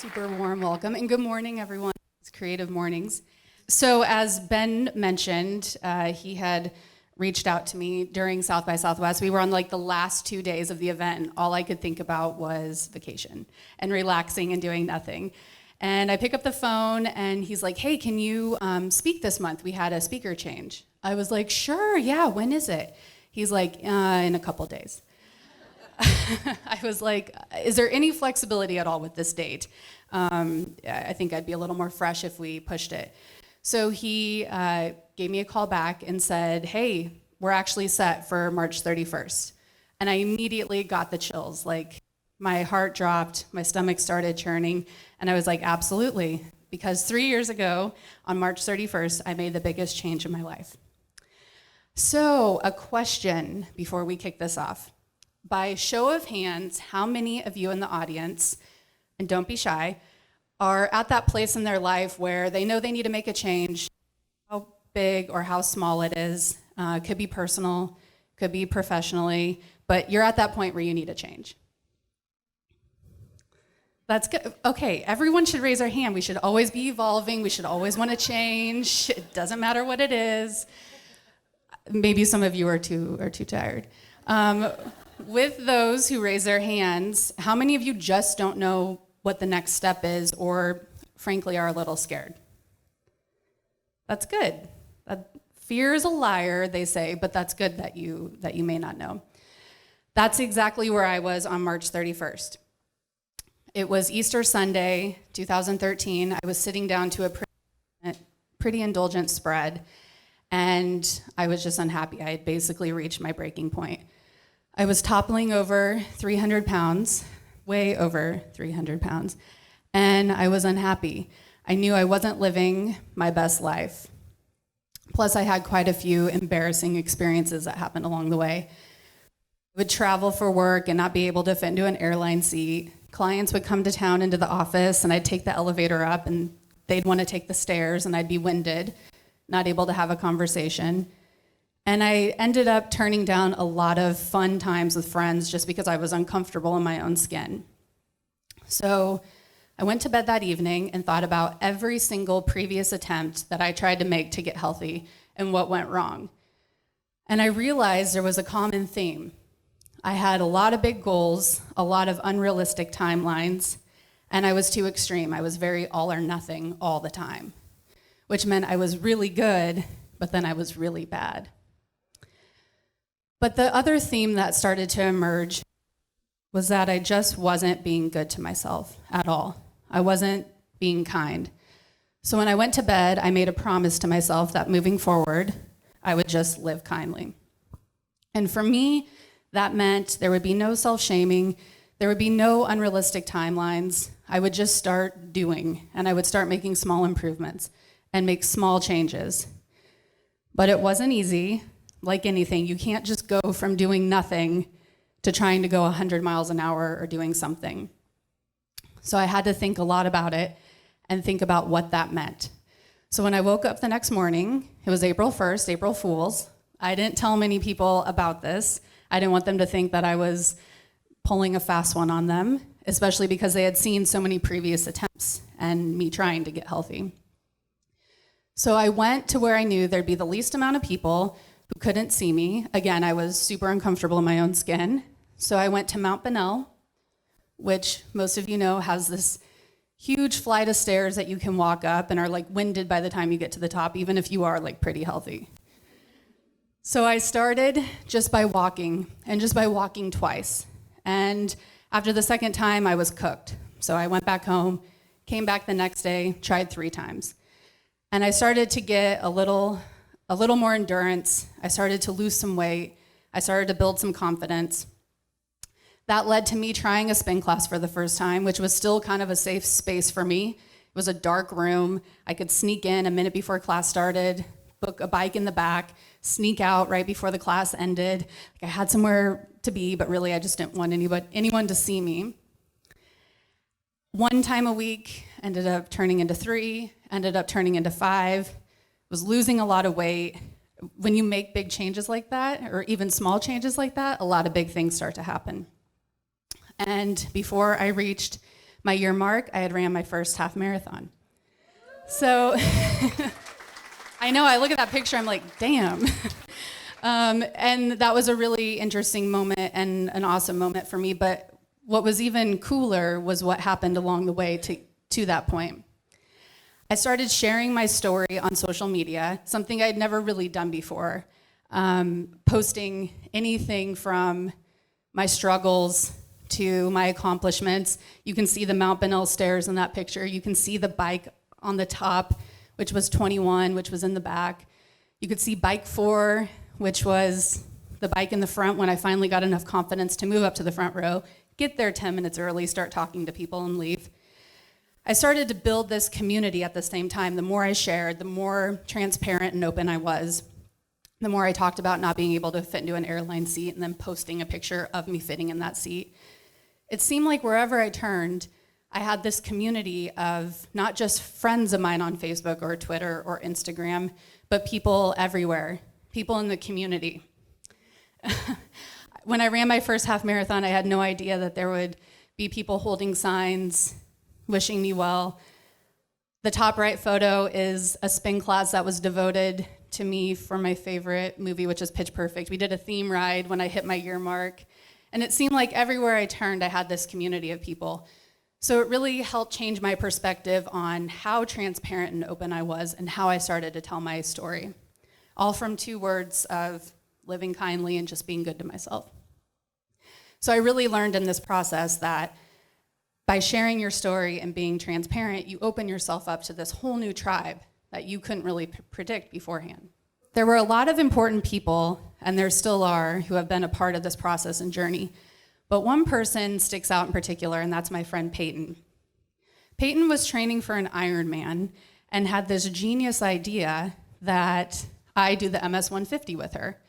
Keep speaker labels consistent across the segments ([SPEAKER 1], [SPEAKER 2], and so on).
[SPEAKER 1] Super warm welcome, and good morning, everyone. It's Creative Mornings. So as Ben mentioned, he had reached out to me during South by Southwest. We were on like the last 2 days of the event, and all I could think about was vacation and relaxing and doing nothing. And I pick up the phone, and he's like, hey, can you speak this month? We had a speaker change. I was like, sure, yeah, when is it? He's like, in a couple days. I was like, is there any flexibility at all with this date? I think I'd be a little more fresh if we pushed it. So he gave me a call back and said, hey, we're actually set for March 31st. And I immediately got the chills. Like, my heart dropped, my stomach started churning, and I was like, absolutely. Because 3 years ago, on March 31st, I made the biggest change in my life. So, a question before we kick this off. By show of hands, how many of you in the audience, and don't be shy, are at that place in their life where they know they need to make a change, how big or how small it is? Could be personal, could be professionally, but you're at that point where you need a change. That's good. Okay, everyone should raise their hand. We should always be evolving. We should always want to change. It doesn't matter what it is. Maybe some of you are too tired. With those who raise their hands, how many of you just don't know what the next step is, or frankly are a little scared? That's good. Fear is a liar, they say, but that's good that you may not know. That's exactly where I was on March 31st. It was Easter Sunday, 2013. I was sitting down to a pretty indulgent spread, and I was just unhappy. I had basically reached my breaking point. I was toppling over 300 pounds, way over 300 pounds, and I was unhappy. I knew I wasn't living my best life. Plus, I had quite a few embarrassing experiences that happened along the way. I would travel for work and not be able to fit into an airline seat. Clients would come to town into the office, and I'd take the elevator up, and they'd want to take the stairs, and I'd be winded, not able to have a conversation. And I ended up turning down a lot of fun times with friends just because I was uncomfortable in my own skin. So I went to bed that evening and thought about every single previous attempt that I tried to make to get healthy and what went wrong. And I realized there was a common theme. I had a lot of big goals, a lot of unrealistic timelines, and I was too extreme. I was very all or nothing all the time, which meant I was really good, but then I was really bad. But the other theme that started to emerge was that I just wasn't being good to myself at all. I wasn't being kind. So when I went to bed, I made a promise to myself that moving forward, I would just live kindly. And for me, that meant there would be no self-shaming, there would be no unrealistic timelines. I would just start doing, and I would start making small improvements and make small changes. But it wasn't easy. Like anything, you can't just go from doing nothing to trying to go 100 miles an hour or doing something. So I had to think a lot about it and think about what that meant. So when I woke up the next morning, it was April 1st, April Fools. I didn't tell many people about this. I didn't want them to think that I was pulling a fast one on them, especially because they had seen so many previous attempts and me trying to get healthy. So I went to where I knew there'd be the least amount of people who couldn't see me. Again, I was super uncomfortable in my own skin. So I went to Mount Bonnell, which most of you know has this huge flight of stairs that you can walk up and are like winded by the time you get to the top, even if you are like pretty healthy. So I started just by walking, and just by walking twice. And after the second time, I was cooked. So I went back home, came back the next day, tried 3 times. And I started to get a little more endurance. I started to lose some weight. I started to build some confidence. That led to me trying a spin class for the first time, which was still kind of a safe space for me. It was a dark room. I could sneak in a minute before class started, book a bike in the back, sneak out right before the class ended. I had somewhere to be, but really I just didn't want anyone to see me. 1 time a week ended up turning into 3, ended up turning into 5. Was losing a lot of weight. When you make big changes like that, or even small changes like that, a lot of big things start to happen. And before I reached my year mark, I had ran my first half marathon. So I know, I look at that picture, I'm like, damn. And that was a really interesting moment and an awesome moment for me. But what was even cooler was what happened along the way to that point. I started sharing my story on social media, something I'd never really done before. Posting anything from my struggles to my accomplishments. You can see the Mount Bonnell stairs in that picture. You can see the bike on the top, which was 21, which was in the back. You could see bike 4, which was the bike in the front when I finally got enough confidence to move up to the front row, get there 10 minutes early, start talking to people and leave. I started to build this community at the same time. The more I shared, the more transparent and open I was. The more I talked about not being able to fit into an airline seat and then posting a picture of me fitting in that seat. It seemed like wherever I turned, I had this community of not just friends of mine on Facebook or Twitter or Instagram, but people everywhere, people in the community. When I ran my first half marathon, I had no idea that there would be people holding signs, wishing me well. The top right photo is a spin class that was devoted to me for my favorite movie, which is Pitch Perfect. We did a theme ride when I hit my year mark, and it seemed like everywhere I turned, I had this community of people. So it really helped change my perspective on how transparent and open I was and how I started to tell my story, all from 2 words of living kindly and just being good to myself. So I really learned in this process that by sharing your story and being transparent, you open yourself up to this whole new tribe that you couldn't really predict beforehand. There were a lot of important people, and there still are, who have been a part of this process and journey. But one person sticks out in particular, and that's my friend Peyton. Peyton was training for an Ironman and had this genius idea that I do the MS 150 with her.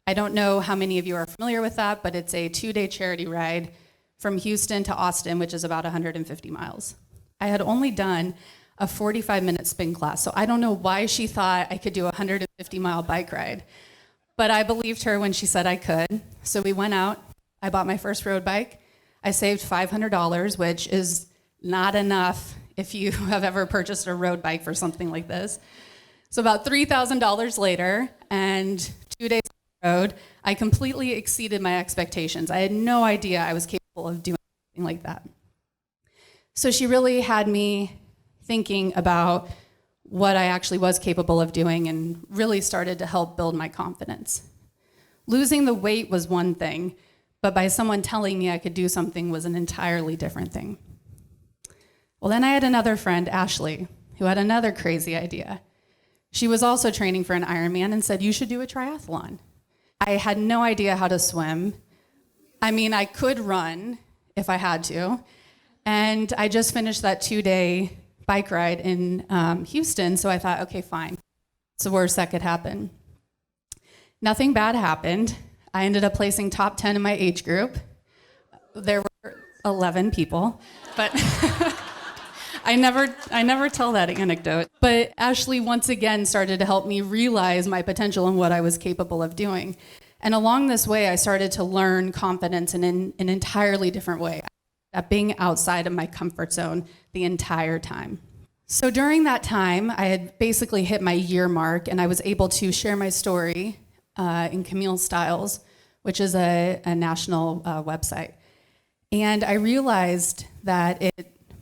[SPEAKER 1] I don't know how many of you are familiar with that, but it's a 2-day charity ride from Houston to Austin, which is about 150 miles. I had only done a 45-minute spin class, so I don't know why she thought I could do a 150-mile bike ride. But I believed her when she said I could. So we went out. I bought my first road bike. I saved $500, which is not enough if you have ever purchased a road bike for something like this. So about $3,000 later, and 2 days on the road, I completely exceeded my expectations. I had no idea I was capable of doing something like that. So she really had me thinking about what I actually was capable of doing and really started to help build my confidence. Losing the weight was one thing, but by someone telling me I could do something was an entirely different thing. Well, then I had another friend, Ashley, who had another crazy idea. She was also training for an Ironman and said, you should do a triathlon. I had no idea how to swim. I mean, I could run if I had to. And I just finished that 2-day bike ride in Houston, so I thought, okay, fine. It's the worst that could happen. Nothing bad happened. I ended up placing top 10 in my age group. There were 11 people, but I never tell that anecdote. But Ashley once again started to help me realize my potential and what I was capable of doing. And along this way, I started to learn confidence in an entirely different way, at being outside of my comfort zone the entire time. So during that time, I had basically hit my year mark, and I was able to share my story in Camille Styles, which is a national website. And I realized that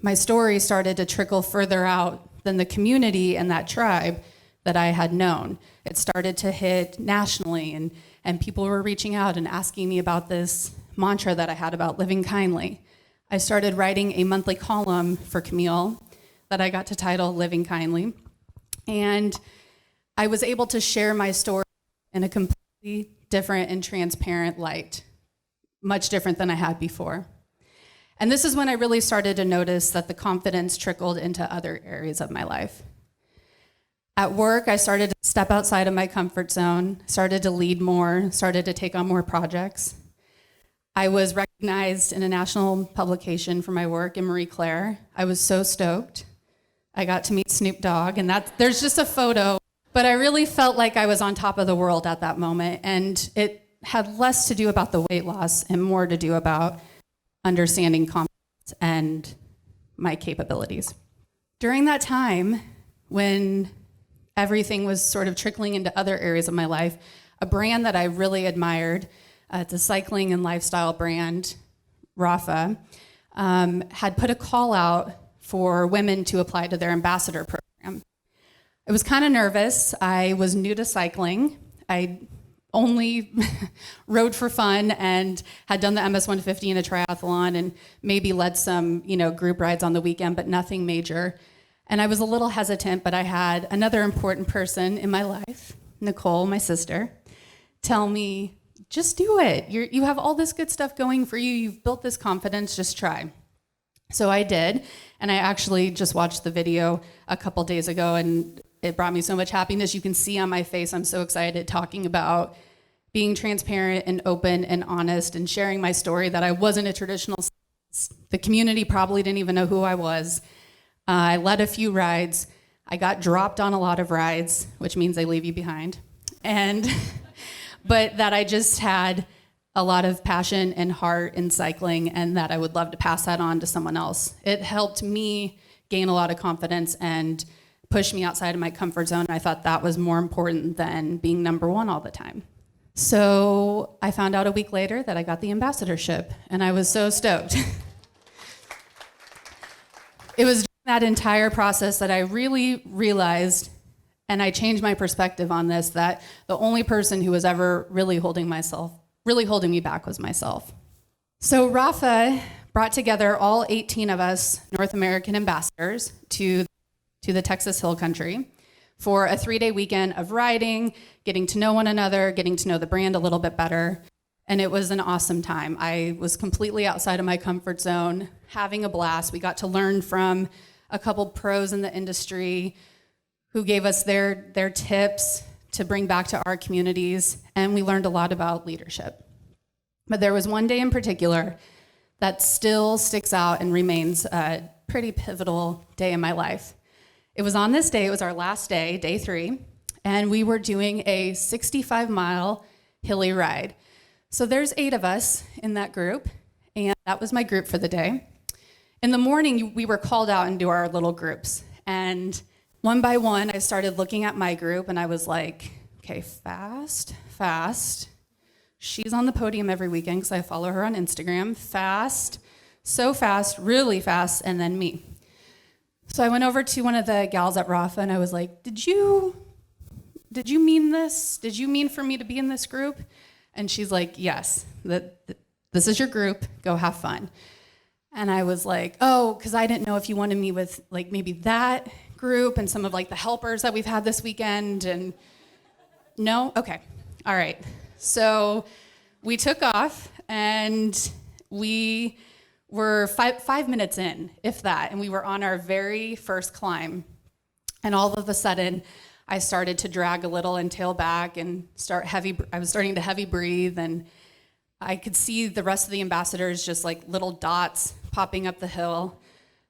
[SPEAKER 1] my story started to trickle further out than the community and that tribe that I had known. It started to hit nationally, and people were reaching out and asking me about this mantra that I had about living kindly. I started writing a monthly column for Camille that I got to title Living Kindly. And I was able to share my story in a completely different and transparent light, much different than I had before. And this is when I really started to notice that the confidence trickled into other areas of my life. At work, I started to step outside of my comfort zone, started to lead more, started to take on more projects. I was recognized in a national publication for my work in Marie Claire. I was so stoked. I got to meet Snoop Dogg, and there's just a photo, but I really felt like I was on top of the world at that moment, and it had less to do about the weight loss and more to do about understanding confidence and my capabilities. During that time, when everything was sort of trickling into other areas of my life, a brand that I really admired, it's a cycling and lifestyle brand, Rafa, had put a call out for women to apply to their ambassador program. I was kind of nervous. I was new to cycling. I only rode for fun and had done the MS 150 in a triathlon and maybe led some, group rides on the weekend, but nothing major. And I was a little hesitant, but I had another important person in my life, Nicole, my sister, tell me, just do it. You have all this good stuff going for you. You've built this confidence, just try. So I did, and I actually just watched the video a couple days ago, and it brought me so much happiness. You can see on my face, I'm so excited talking about being transparent and open and honest and sharing my story that I wasn't a traditional cyclist. The community probably didn't even know who I was. I led a few rides. I got dropped on a lot of rides, which means they leave you behind. But that I just had a lot of passion and heart in cycling, and that I would love to pass that on to someone else. It helped me gain a lot of confidence and push me outside of my comfort zone. I thought that was more important than being number one all the time. So I found out a week later that I got the ambassadorship, and I was so stoked. It was that entire process that I really realized, and I changed my perspective on this, that the only person who was ever really holding me back was myself. So Rafa brought together all 18 of us North American ambassadors to the Texas Hill Country for a 3-day weekend of riding, getting to know one another, getting to know the brand a little bit better. And it was an awesome time. I was completely outside of my comfort zone, having a blast. We got to learn from a couple pros in the industry who gave us their tips to bring back to our communities, and we learned a lot about leadership. But there was one day in particular that still sticks out and remains a pretty pivotal day in my life. It was on this day, it was our last day, day 3, and we were doing a 65-mile hilly ride. So there's 8 of us in that group, and that was my group for the day. In the morning, we were called out into our little groups, and one by one, I started looking at my group, and I was like, okay, fast. She's on the podium every weekend because I follow her on Instagram. Fast, so fast, really fast, and then me. So I went over to one of the gals at Rafa, and I was like, did you mean this? Did you mean for me to be in this group? And she's like, yes, this is your group, go have fun. And I was like, oh, because I didn't know if you wanted me with like maybe that group and some of like the helpers that we've had this weekend. And no? Okay, all right. So we took off, and we were five minutes in, if that, and we were on our very first climb. And all of a sudden, I started to drag a little and tail back and I was starting to heavy breathe, and I could see the rest of the ambassadors just like little dots popping up the hill.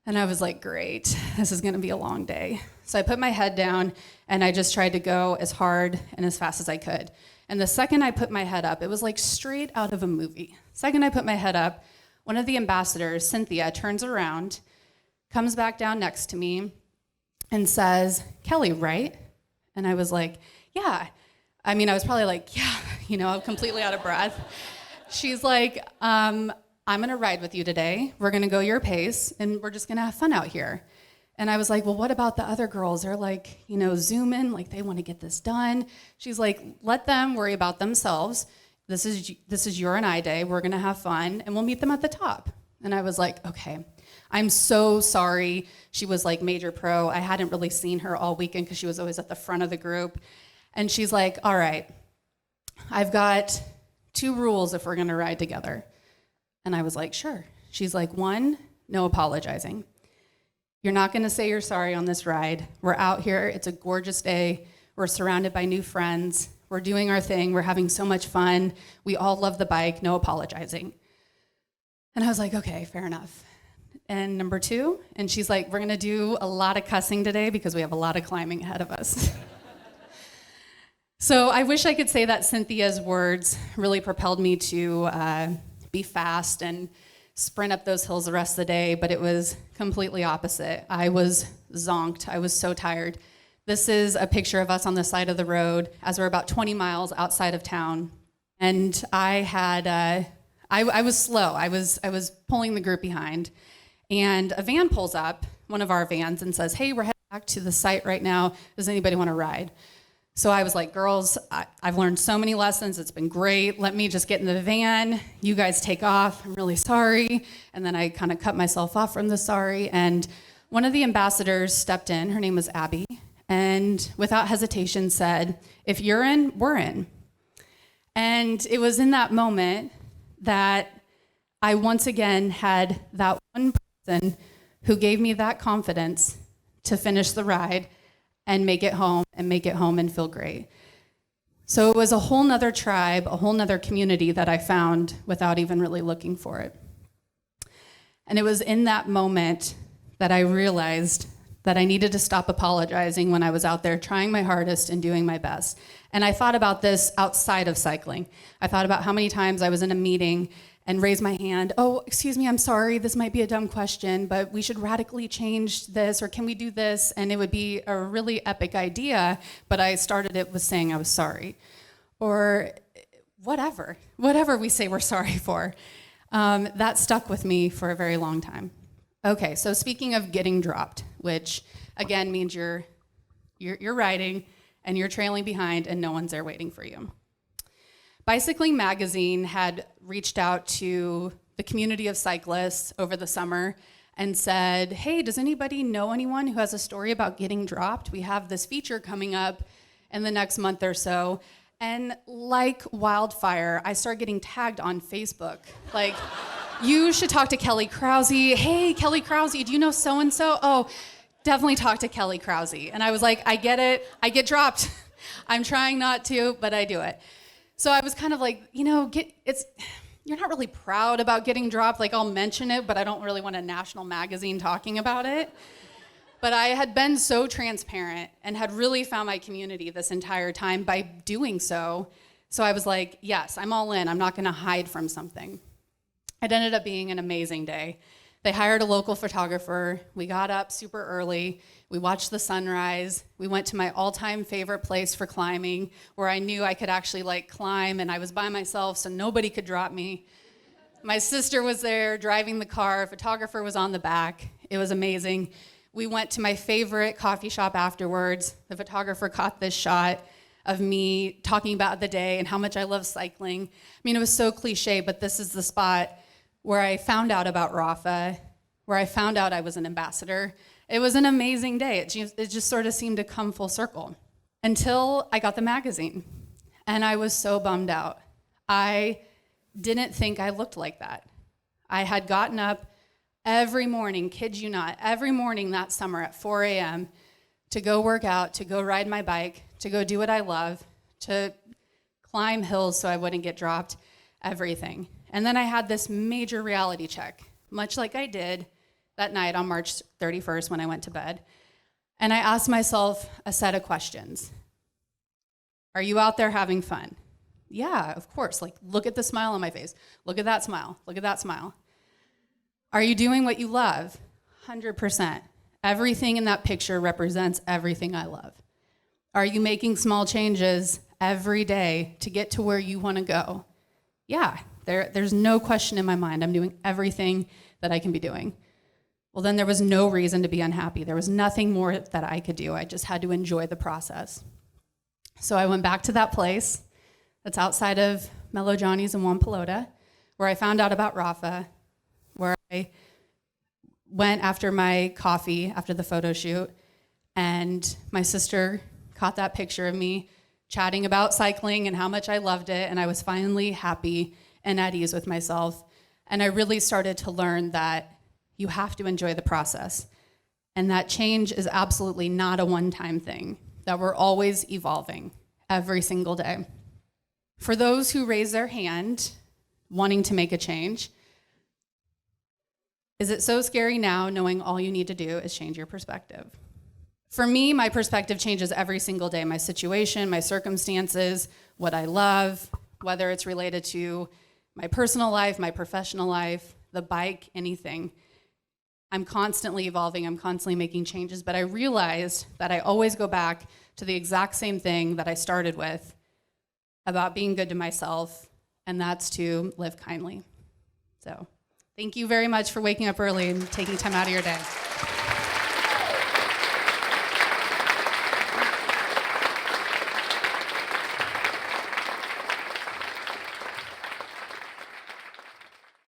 [SPEAKER 1] And I was like, great, this is gonna be a long day. So I put my head down, and I just tried to go as hard and as fast as I could. And the second I put my head up, it was like straight out of a movie. Second I put my head up, one of the ambassadors, Cynthia, turns around, comes back down next to me, and says, Kelly, right? And I was like, yeah. I mean, I was probably like, yeah, I'm completely out of breath. She's like, I'm gonna ride with you today. We're gonna go your pace, and we're just gonna have fun out here. And I was like, well, what about the other girls? They're like, zooming, like they wanna get this done. She's like, let them worry about themselves. This is your and I day. We're gonna have fun, and we'll meet them at the top. And I was like, okay. I'm so sorry. She was like major pro. I hadn't really seen her all weekend because she was always at the front of the group. And she's like, all right, I've got 2 rules if we're gonna ride together. And I was like, sure. She's like, 1, no apologizing. You're not gonna say you're sorry on this ride. We're out here, it's a gorgeous day. We're surrounded by new friends. We're doing our thing, we're having so much fun. We all love the bike, no apologizing. And I was like, okay, fair enough. And number 2, and she's like, we're gonna do a lot of cussing today because we have a lot of climbing ahead of us. So I wish I could say that Cynthia's words really propelled me to be fast and sprint up those hills the rest of the day, but it was completely opposite. I was zonked. I was so tired. This is a picture of us on the side of the road as we're about 20 miles outside of town. And I was slow. I was pulling the group behind. And a van pulls up, one of our vans, and says, hey, we're heading back to the site right now. Does anybody want to ride? So I was like, girls, I've learned so many lessons. It's been great. Let me just get in the van. You guys take off. I'm really sorry. And then I kind of cut myself off from the sorry. And one of the ambassadors stepped in. Her name was Abby. And without hesitation said, if you're in, we're in. And it was in that moment that I once again had that one person who gave me that confidence to finish the ride and make it home and feel great. So it was a whole nother tribe, a whole nother community that I found without even really looking for it. And it was in that moment that I realized that I needed to stop apologizing when I was out there trying my hardest and doing my best. And I thought about this outside of cycling. I thought about how many times I was in a meeting and raised my hand, oh, excuse me, I'm sorry, this might be a dumb question, but we should radically change this, or can we do this? And it would be a really epic idea, but I started it with saying I was sorry. Or whatever we say we're sorry for. That stuck with me for a very long time. Okay, so speaking of getting dropped, which again means you're riding and you're trailing behind and no one's there waiting for you. Bicycling Magazine had reached out to the community of cyclists over the summer and said, hey, does anybody know anyone who has a story about getting dropped? We have this feature coming up in the next month or so. And like wildfire, I started getting tagged on Facebook. Like, you should talk to Kelly Krause. Hey, Kelly Krause, do you know so-and-so? Oh, definitely talk to Kelly Krause. And I was like, I get it. I get dropped. I'm trying not to, but I do it. So I was kind of like, you're not really proud about getting dropped. Like, I'll mention it, but I don't really want a national magazine talking about it. But I had been so transparent and had really found my community this entire time by doing so. So I was like, yes, I'm all in. I'm not going to hide from something. It ended up being an amazing day. They hired a local photographer. We got up super early. We watched the sunrise. We went to my all-time favorite place for climbing, where I knew I could actually climb, and I was by myself, so nobody could drop me. My sister was there driving the car. A photographer was on the back. It was amazing. We went to my favorite coffee shop afterwards. The photographer caught this shot of me talking about the day and how much I love cycling. I mean, it was so cliche, but this is the spot where I found out about Rafa, where I found out I was an ambassador. It was an amazing day. It just sort of seemed to come full circle until I got the magazine. And I was so bummed out. I didn't think I looked like that. I had gotten up every morning, kid you not, every morning that summer at 4 a.m. to go work out, to go ride my bike, to go do what I love, to climb hills so I wouldn't get dropped, everything. And then I had this major reality check, much like I did that night on March 31st when I went to bed. And I asked myself a set of questions. Are you out there having fun? Yeah, of course. Look at the smile on my face. Look at that smile. Look at that smile. Are you doing what you love? 100%. Everything in that picture represents everything I love. Are you making small changes every day to get to where you want to go? Yeah. There's no question in my mind. I'm doing everything that I can be doing. Well, then there was no reason to be unhappy. There was nothing more that I could do. I just had to enjoy the process. So I went back to that place that's outside of Mellow Johnny's in Wampalota, where I found out about Rafa, where I went after my coffee after the photo shoot, and my sister caught that picture of me chatting about cycling and how much I loved it, and I was finally happy and at ease with myself. And I really started to learn that you have to enjoy the process, and that change is absolutely not a one-time thing, that we're always evolving every single day. For those who raise their hand wanting to make a change, is it so scary now knowing all you need to do is change your perspective? For me, my perspective changes every single day. My situation, my circumstances, what I love, whether it's related to my personal life, my professional life, the bike, anything. I'm constantly evolving, I'm constantly making changes, but I realized that I always go back to the exact same thing that I started with about being good to myself, and that's to live kindly. So thank you very much for waking up early and taking time out of your day.